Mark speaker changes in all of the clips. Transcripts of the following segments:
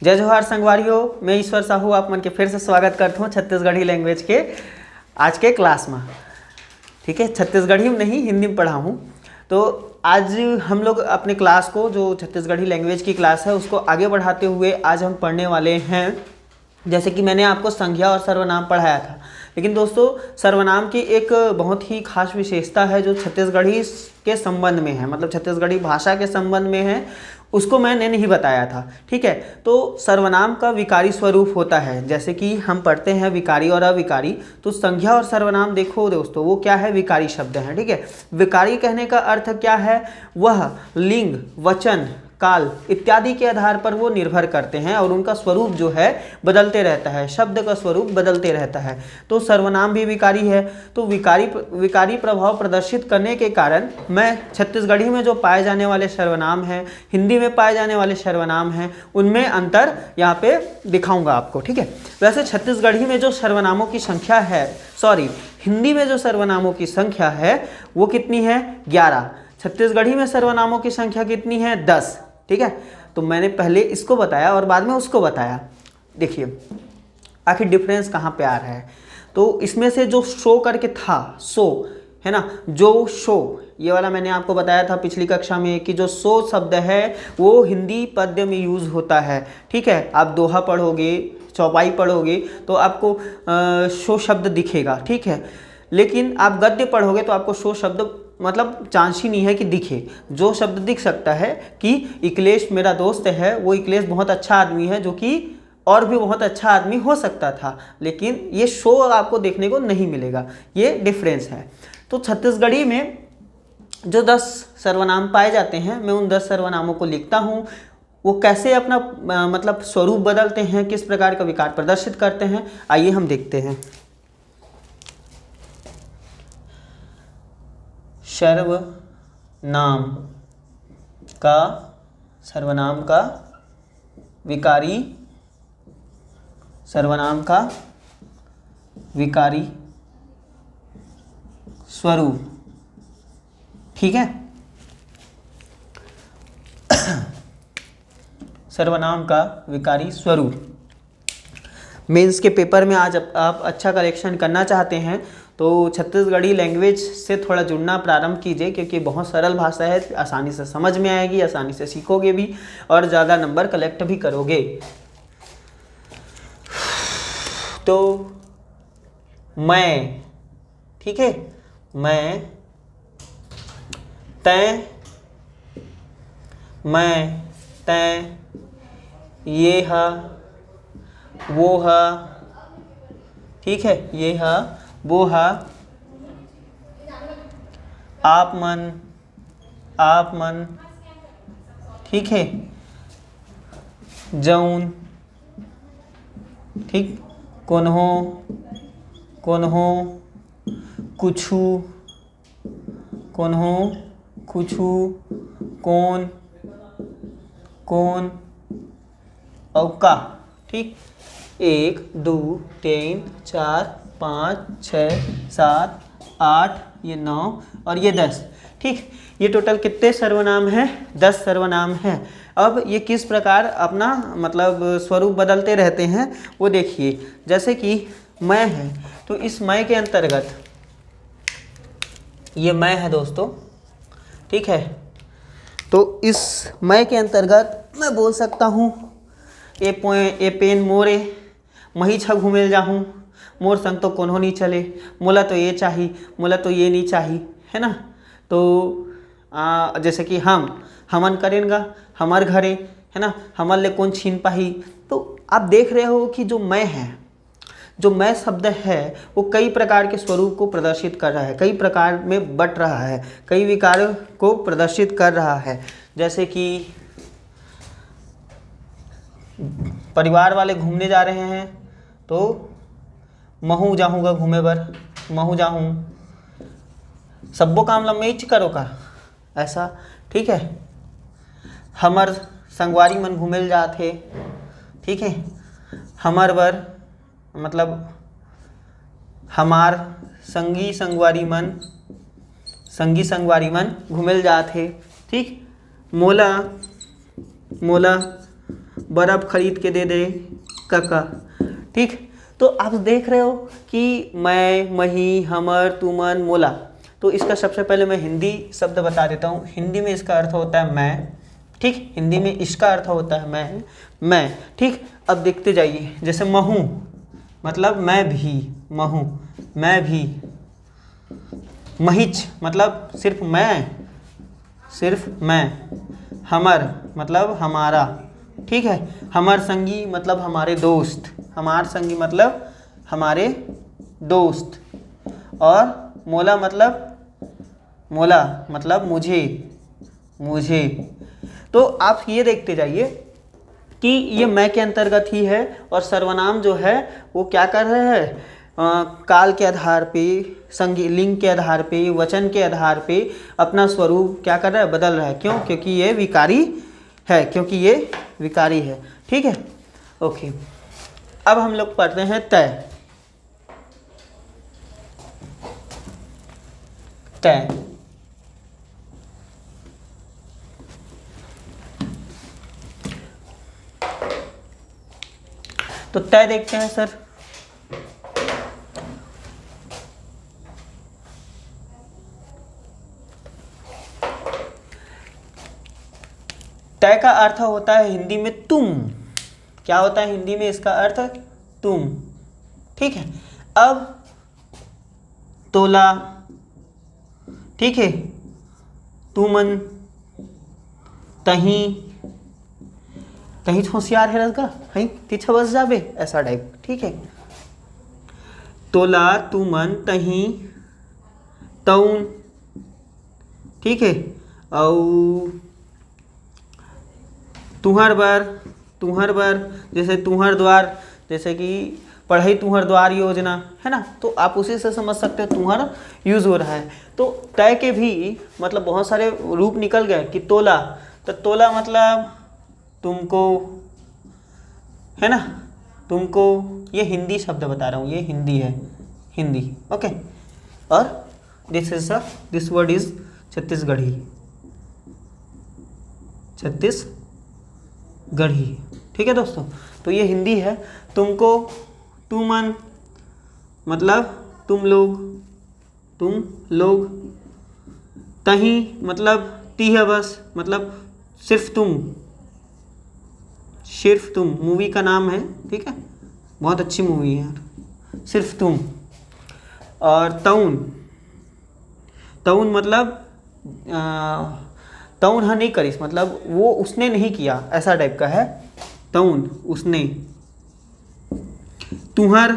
Speaker 1: जय जोहार संगवारियों, मैं ईश्वर साहू आप मन के फिर से स्वागत करता हूँ छत्तीसगढ़ी लैंग्वेज के आज के क्लास में। ठीक है, छत्तीसगढ़ी में नहीं हिंदी में पढ़ा हूँ। तो आज हम लोग अपने क्लास को जो छत्तीसगढ़ी लैंग्वेज की क्लास है उसको आगे बढ़ाते हुए आज हम पढ़ने वाले हैं। जैसे कि मैंने आपको संज्ञा और सर्वनाम पढ़ाया था, लेकिन दोस्तों सर्वनाम की एक बहुत ही खास विशेषता है जो छत्तीसगढ़ी के संबंध में है, मतलब छत्तीसगढ़ी भाषा के संबंध में है, उसको मैंने नहीं बताया था। ठीक है, तो सर्वनाम का विकारी स्वरूप होता है। जैसे कि हम पढ़ते हैं विकारी और अविकारी, तो संज्ञा और सर्वनाम देखो दोस्तों वो क्या है, विकारी शब्द हैं। ठीक है, विकारी कहने का अर्थ क्या है, वह लिंग, वचन, काल इत्यादि के आधार पर वो निर्भर करते हैं और उनका स्वरूप जो है बदलते रहता है, शब्द का स्वरूप बदलते रहता है। तो सर्वनाम भी विकारी है। तो विकारी प्रभाव प्रदर्शित करने के कारण मैं छत्तीसगढ़ी में जो पाए जाने वाले सर्वनाम हैं, हिंदी में पाए जाने वाले सर्वनाम हैं, उनमें अंतर यहाँ पे दिखाऊंगा आपको। ठीक है, वैसे छत्तीसगढ़ी में जो सर्वनामों की संख्या है, हिंदी में जो सर्वनामों की संख्या है वो कितनी है, 11। छत्तीसगढ़ी में सर्वनामों की संख्या कितनी है, 10। ठीक है, तो मैंने पहले इसको बताया और बाद में उसको बताया। देखिए आखिर डिफरेंस कहाँ पे आ रहा है। तो इसमें से जो शो करके था, सो है ना, जो शो ये वाला मैंने आपको बताया था पिछली कक्षा में कि जो सो शब्द है वो हिंदी पद्य में यूज होता है। ठीक है, आप दोहा पढ़ोगे, चौपाई पढ़ोगे तो आपको शो शब्द दिखेगा। ठीक है, लेकिन आप गद्य पढ़ोगे तो आपको शो शब्द मतलब चांस ही नहीं है कि दिखे। जो शब्द दिख सकता है कि इकलेश मेरा दोस्त है, वो इकलेश बहुत अच्छा आदमी है, जो कि और भी बहुत अच्छा आदमी हो सकता था, लेकिन ये शो आपको देखने को नहीं मिलेगा। ये डिफरेंस है। तो छत्तीसगढ़ी में जो 10 सर्वनाम पाए जाते हैं, मैं उन 10 सर्वनामों को लिखता हूँ। वो कैसे अपना मतलब स्वरूप बदलते हैं, किस प्रकार का विकार प्रदर्शित करते हैं, आइए हम देखते हैं। सर्वनाम का विकारी, सर्वनाम का विकारी स्वरूप। ठीक है, सर्वनाम का विकारी स्वरूप। मेंस के पेपर में आज आप अच्छा कलेक्शन करना चाहते हैं तो छत्तीसगढ़ी लैंग्वेज से थोड़ा जुड़ना प्रारंभ कीजिए, क्योंकि बहुत सरल भाषा है, आसानी से समझ में आएगी, आसानी से सीखोगे भी और ज़्यादा नंबर कलेक्ट भी करोगे। तो मैं, ठीक है, मैं, तय, मैं, तय, ये है, वो है, ठीक है, ये है, वो है, आप मन, ठीक है, जौन, ठीक, कोन्हो, कुछु, कौन, औका। ठीक, 1 2 3 4 5 6 7 8, ये 9 और ये 10। ठीक, ये टोटल कितने सर्वनाम हैं, 10 सर्वनाम हैं। अब ये किस प्रकार अपना मतलब स्वरूप बदलते रहते हैं वो देखिए। जैसे कि मैं है, तो इस मैं के अंतर्गत ये मैं है दोस्तों। ठीक है, तो इस मैं के अंतर्गत मैं बोल सकता हूँ ए पेन मोरे, मही छ घूमेल जाहूँ, मोर संग तो कोनो नहीं चले, मोला तो ये चाहिए, मोला तो ये नहीं चाहिए, है ना। तो जैसे कि हमन करेंगा, हमार घरे, है ना, हमन ले कौन छीन पाही। तो आप देख रहे हो कि जो मैं है, जो मैं शब्द है वो कई प्रकार के स्वरूप को प्रदर्शित कर रहा है, कई प्रकार में बट रहा है, कई विकारों को प्रदर्शित कर रहा है। जैसे कि परिवार वाले घूमने जा रहे हैं तो महू जाऊँगा घूमे बर, महू जाऊँ, सब्बो काम ला मैं करो का, ऐसा। ठीक है, हमर संगवारी मन घूमेल जाथे। ठीक है, हमर बर मतलब हमार संगी संगवारी मन घूमेल जाथे। ठीक, मोला बर्फ खरीद के दे दे काका। ठीक, तो आप देख रहे हो कि मैं, मही, हमर, तुमन, मोला। तो इसका सबसे पहले मैं हिंदी शब्द बता देता हूँ। हिंदी में इसका अर्थ होता है मैं। ठीक, हिंदी में इसका अर्थ होता है मैं। ठीक, अब देखते जाइए। जैसे महू मतलब मैं भी, महू मैं भी। महिच मतलब सिर्फ मैं। हमर मतलब हमारा। ठीक है, हमर संगी मतलब हमारे दोस्त, हमार संगी मतलब हमारे दोस्त। और मोला मतलब मुझे। तो आप ये देखते जाइए कि ये मैं के अंतर्गत ही है। और सर्वनाम जो है वो क्या कर रहे हैं, काल के आधार पे, संगी लिंग के आधार पे, वचन के आधार पे अपना स्वरूप क्या कर रहा है, बदल रहा है। क्यों? क्योंकि ये विकारी है। ठीक है, ओके। अब हम लोग पढ़ते हैं तय। तो तय देखते हैं सर। तय का अर्थ होता है हिंदी में तुम। क्या होता है हिंदी में इसका अर्थ? तुम। ठीक है, अब तोला, ठीक है, तुमन, तही होशियार है रजगा, हई तीछा बस जाबे, ऐसा टाइप। ठीक है, तोला, तुमन, तही, तउन। ठीक है, और तुहर बर, जैसे तुहर द्वार, जैसे कि पढ़ई तुहर द्वार योजना है ना। तो आप उसी से समझ सकते हो तुहर यूज हो रहा है। तो तय के भी मतलब बहुत सारे रूप निकल गए कि तोला, तो तोला मतलब तुमको, है ना, तुमको। ये हिंदी शब्द बता रहा हूँ, ये हिंदी है, हिंदी। ओके, और दिस वर्ड इज छत्तीसगढ़ी। ठीक है दोस्तों, तो ये हिंदी है। तुमको, तुमन मतलब तुम लोग। तही मतलब तीह बस मतलब सिर्फ तुम। मूवी का नाम है, ठीक है, बहुत अच्छी मूवी है यार, सिर्फ तुम। और तउन मतलब तउन हाँ नहीं करिस, मतलब वो उसने नहीं किया, ऐसा टाइप का है तउन, उसने। तुहर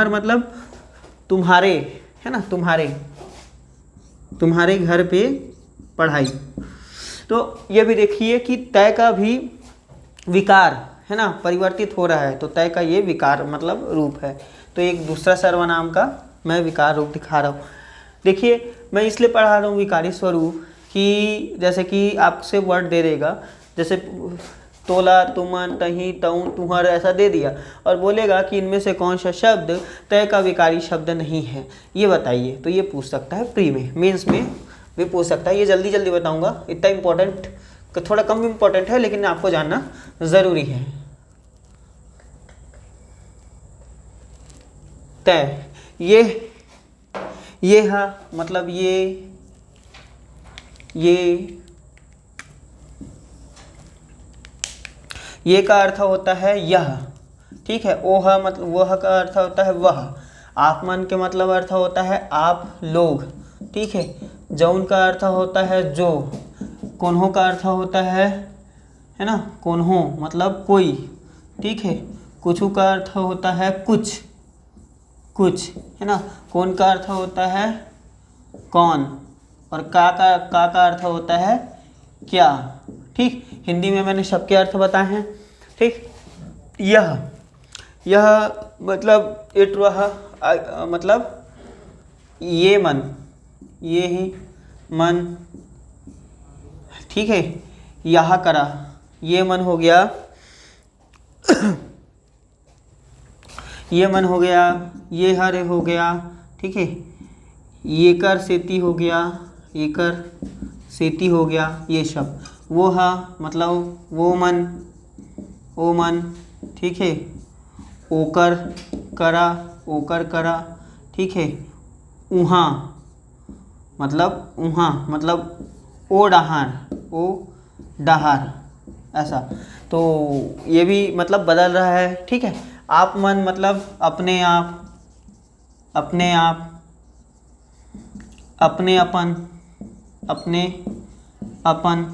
Speaker 1: मतलब तुम्हारे, है ना, तुम्हारे घर पे पढ़ाई। तो ये भी देखिए कि तय का भी विकार, है ना, परिवर्तित हो रहा है। तो तय का ये विकार मतलब रूप है। तो एक दूसरा सर्वनाम का मैं विकार रूप दिखा रहा हूँ। देखिए, मैं इसलिए पढ़ा रहा हूँ विकारी स्वरूप कि जैसे कि आपसे वर्ड दे देगा, जैसे तोला, तुमन, तही, तउन, तुहर ऐसा दे दिया, और बोलेगा कि इनमें से कौन सा शब्द तय का विकारी शब्द नहीं है, ये बताइए। तो ये पूछ सकता है प्री में, मेंस में भी पूछ सकता है। ये जल्दी बताऊंगा, इतना इम्पोर्टेंट, थोड़ा कम इम्पोर्टेंट है, लेकिन आपको जानना ज़रूरी है। तय, ये है मतलब ये का अर्थ होता है यह। ठीक है, ओह मतलब वह का अर्थ होता है वह। आप मन के मतलब अर्थ होता है आप लोग। ठीक है, जौन का अर्थ होता है जो। कोन्हो का अर्थ होता है ना, कोन्हो मतलब कोई। ठीक है, कुछू का अर्थ होता है कुछ, है ना। कौन का अर्थ होता है कौन, और का अर्थ होता है क्या। ठीक, हिंदी में मैंने सबके अर्थ बताए हैं। ठीक, यह मतलब इट रहा, मतलब ये मन, ये ही मन। ठीक है, यह करा, ये मन हो गया ये मन हो गया, ये हरे हो गया। ठीक है, ये कर सेती हो गया, ये कर सेती हो गया, ये सब। वोहा मतलब वोमन, ओमन, ठीक है। ओकर करा, ओकर करा, ठीक है। उहाँ मतलब उहाँ मतलब ओ डहार, ओ डहार, ऐसा। तो ये भी मतलब बदल रहा है, ठीक है। आप मन मतलब अपने आप, अपने आप, अपने अपन, अपने अपन,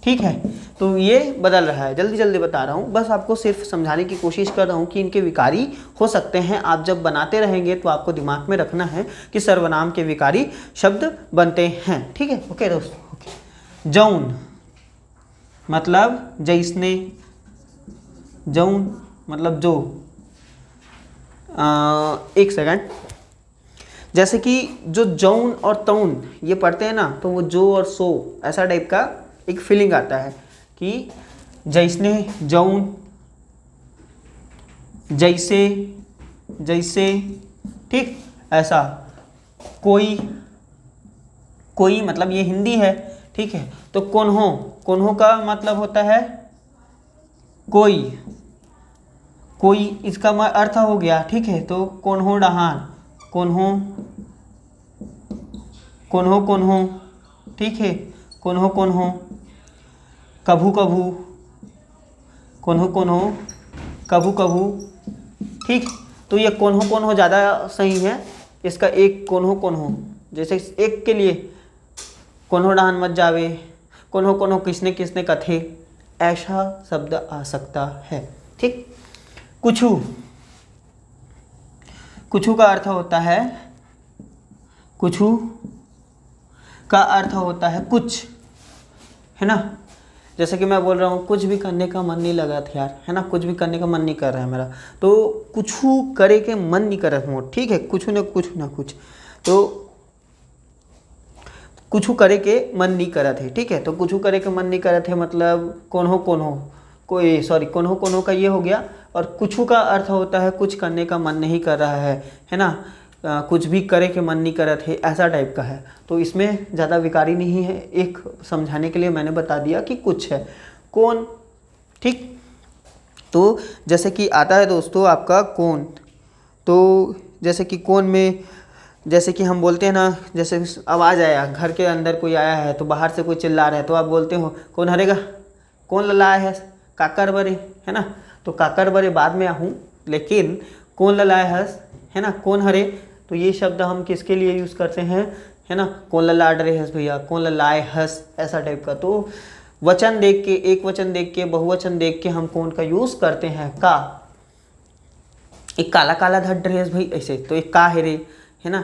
Speaker 1: ठीक है। तो ये बदल रहा है, जल्दी जल्दी बता रहा हूँ, बस आपको सिर्फ समझाने की कोशिश कर रहा हूँ कि इनके विकारी हो सकते हैं। आप जब बनाते रहेंगे तो आपको दिमाग में रखना है कि सर्वनाम के विकारी शब्द बनते हैं, ठीक है। ओके दोस्तों, ओके। जौन मतलब जैसने, जौन मतलब जो। एक सेकंड, जैसे कि जो जौन और तौन ये पढ़ते हैं ना, तो वो जो और सो ऐसा टाइप का एक फीलिंग आता है कि जैसने, जौन, जैसे, जैसे, ठीक, ऐसा। कोई, कोई मतलब ये हिंदी है, ठीक है। तो कोन्हो, कोन्हो का मतलब होता है कोई, कोई इसका अर्थ हो गया, ठीक है। तो कोन्हो डहान, कोन्हो, कोन्हो कोन्हो, ठीक है। कोन्हो कोन्हो, कभू कभू, कोन्हो कोन्हो, कभू कभू, ठीक। तो ये कोन्हो कोन्हो ज़्यादा सही है, इसका एक कोन्हो कोन्हो, जैसे एक के लिए कोन्हो डहान मत जावे, कोन्हो कोन्हो किसने किसने कथे, ऐसा शब्द आ सकता है, ठीक। कुछू, कुछू का अर्थ होता है, कुछू का अर्थ होता है कुछ, है ना। जैसे कि मैं बोल रहा हूँ कुछ भी करने का मन नहीं लगा था यार, है ना, कुछ भी करने का मन नहीं कर रहा है मेरा, तो कुछू करे के मन नहीं कर रहा हूँ, ठीक है। कुछ ना कुछ ना कुछ, तो कुछ करे के मन नहीं कर रहे थे, ठीक है। तो कुछ करे के मन नहीं कर रहे थे मतलब कोन्हो कोन्हो, कोई सॉरी कोन्हो कोन्हो का ये हो गया। और कुछ का अर्थ होता है कुछ करने का मन नहीं कर रहा है ना। कुछ भी करे के मन नहीं कर रहे थे, ऐसा टाइप का है। तो इसमें ज़्यादा विकारी नहीं है, एक समझाने के लिए मैंने बता दिया कि कुछ है, कौन, ठीक। तो जैसे कि आता है दोस्तों आपका कौन, तो जैसे कि कौन में, जैसे कि हम बोलते हैं ना, जैसे आवाज़ आया, घर के अंदर कोई आया है तो बाहर से कोई चिल्ला रहा है, तो आप बोलते हो कौन हरेगा, कौन ललाए है, काकर बरे, है ना। तो काकर बरे बाद में आहूँ, लेकिन कौन ललाए हस, है ना, कौन हरे। तो ये शब्द हम किसके लिए यूज़ करते हैं, है ना, कौन लला डरे हस भैया, कौन ललाए हस, ऐसा टाइप का। तो वचन देख के, एक वचन देख के, बहुवचन देख के हम कौन का यूज़ करते हैं, का। एक काला काला धड़ ड्रेस भाई ऐसे, तो एक का हेरे, है ना।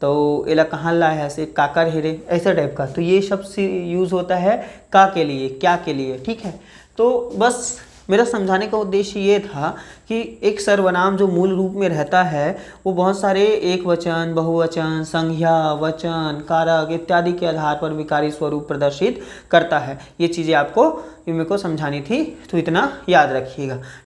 Speaker 1: तो एला कहाँ लाए है से, काकर हेरे, ऐसा टाइप का। तो ये शब्द यूज़ होता है का के लिए, क्या के लिए, ठीक है। तो बस मेरा समझाने का उद्देश्य ये था कि एक सर्वनाम जो मूल रूप में रहता है वो बहुत सारे एक वचन, बहुवचन, संज्ञा, वचन, कारक इत्यादि के आधार पर विकारी स्वरूप प्रदर्शित करता है। ये चीज़ें आपको मेरे को समझानी थी, तो इतना याद रखिएगा।